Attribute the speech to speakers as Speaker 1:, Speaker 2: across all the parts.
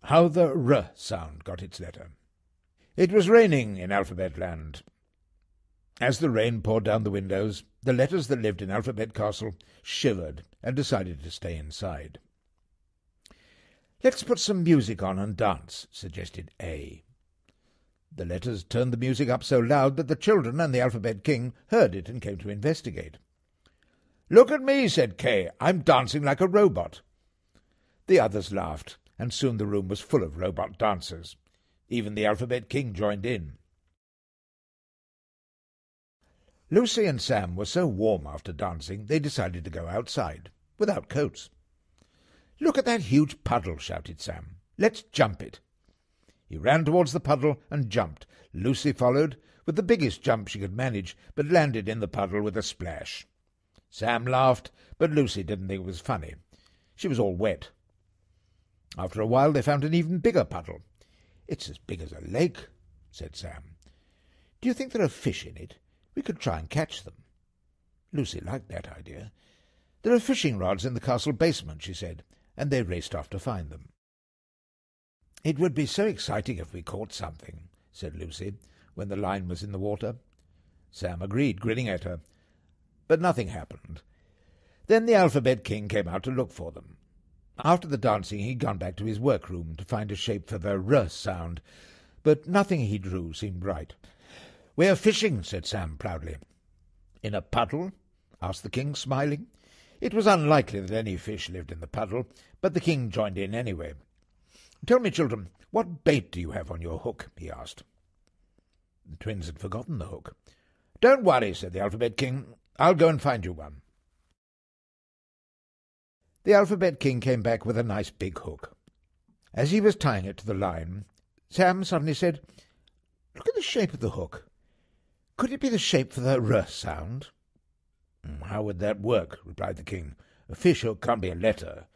Speaker 1: How the R sound got its letter. It was raining in Alphabet Land. As the rain poured down the windows, the letters that lived in Alphabet Castle shivered and decided to stay inside. "Let's put some music on and dance," suggested A. The letters turned the music up so loud that the children and the Alphabet King heard it and came to investigate. "Look at me," said K. "I'm dancing like a robot." The others laughed, and soon the room was full of robot dancers. Even the Alphabet King joined in. Lucy and Sam were so warm after dancing they decided to go outside, without coats. "Look at that huge puddle," shouted Sam. "Let's jump it." He ran towards the puddle and jumped. Lucy followed, with the biggest jump she could manage, but landed in the puddle with a splash. Sam laughed, but Lucy didn't think it was funny. She was all wet. After a while they found an even bigger puddle. "It's as big as a lake," said Sam. "Do you think there are fish in it? We could try and catch them." Lucy liked that idea. "There are fishing rods in the castle basement," she said, and they raced off to find them. "It would be so exciting if we caught something," said Lucy, when the line was in the water. Sam agreed, grinning at her, but nothing happened. Then the Alphabet King came out to look for them. After the dancing he'd gone back to his workroom to find a shape for the R sound, but nothing he drew seemed right. "We're fishing," said Sam proudly. "In a puddle?" asked the King, smiling. It was unlikely that any fish lived in the puddle, but the King joined in anyway. "Tell me, children, what bait do you have on your hook?" he asked. The twins had forgotten the hook. "Don't worry," said the Alphabet King. "I'll go and find you one." The Alphabet King came back with a nice big hook. As he was tying it to the line, Sam suddenly said, "Look at the shape of the hook. Could it be the shape for the R sound?" "How would that work?" replied the King. "A fish hook can't be a letter.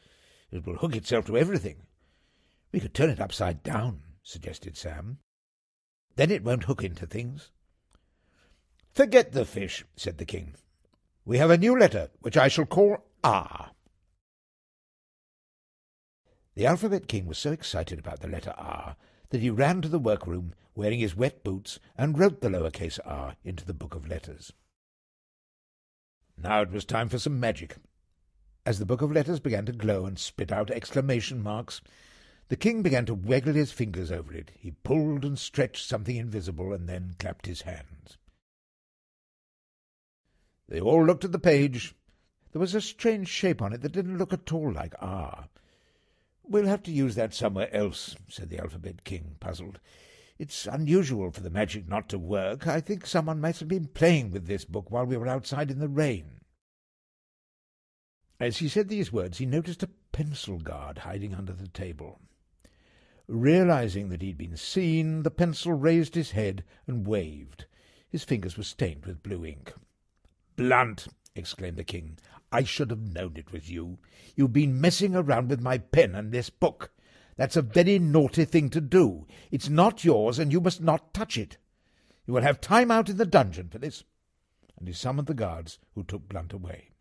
Speaker 1: It will hook itself to everything." "We could turn it upside down," suggested Sam. "Then it won't hook into things." "Forget the fish," said the King. "We have a new letter, which I shall call R." The Alphabet King was so excited about the letter R that he ran to the workroom wearing his wet boots and wrote the lowercase r into the book of letters. Now it was time for some magic. As the book of letters began to glow and spit out exclamation marks, the King began to waggle his fingers over it. He pulled and stretched something invisible and then clapped his hands. They all looked at the page. There was a strange shape on it that didn't look at all like R. "We'll have to use that somewhere else," said the Alphabet King, puzzled. "It's unusual for the magic not to work. I think someone might have been playing with this book while we were outside in the rain." As he said these words, he noticed a pencil guard hiding under the table. Realizing that he'd been seen, the pencil raised his head and waved. His fingers were stained with blue ink. "Blount!" exclaimed the King. "I should have known it was you. You've been messing around with my pen and this book. That's a very naughty thing to do. It's not yours, and you must not touch it. You will have time out in the dungeon for this." And he summoned the guards, who took Blount away.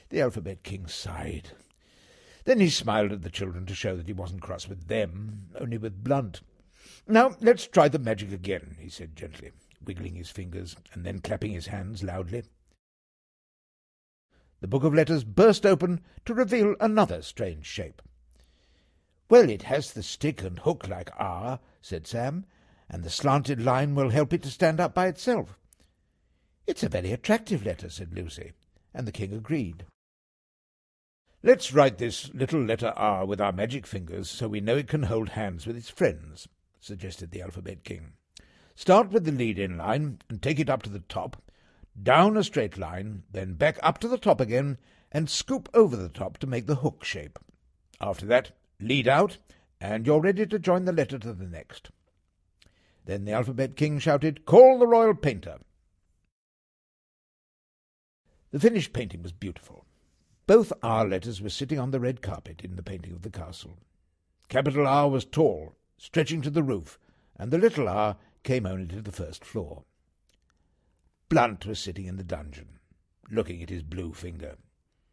Speaker 1: The Alphabet King sighed. Then he smiled at the children to show that he wasn't cross with them, only with Blount. "Now let's try the magic again," he said gently, wiggling his fingers and then clapping his hands loudly. The book of letters burst open to reveal another strange shape. "Well, it has the stick and hook like R," said Sam, "and the slanted line will help it to stand up by itself." "It's a very attractive letter," said Lucy, and the King agreed. "Let's write this little letter R with our magic fingers so we know it can hold hands with its friends," suggested the Alphabet King. "Start with the lead-in line and take it up to the top, down a straight line, then back up to the top again, and scoop over the top to make the hook shape. After that, lead out, and you're ready to join the letter to the next." Then the Alphabet King shouted, "Call the royal painter." The finished painting was beautiful. Both R letters were sitting on the red carpet in the painting of the castle. Capital R was tall, stretching to the roof, and the little r came only to the first floor. Blount was sitting in the dungeon, looking at his blue finger.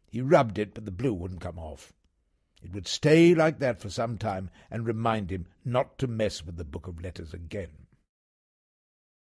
Speaker 1: He rubbed it, but the blue wouldn't come off. It would stay like that for some time and remind him not to mess with the book of letters again.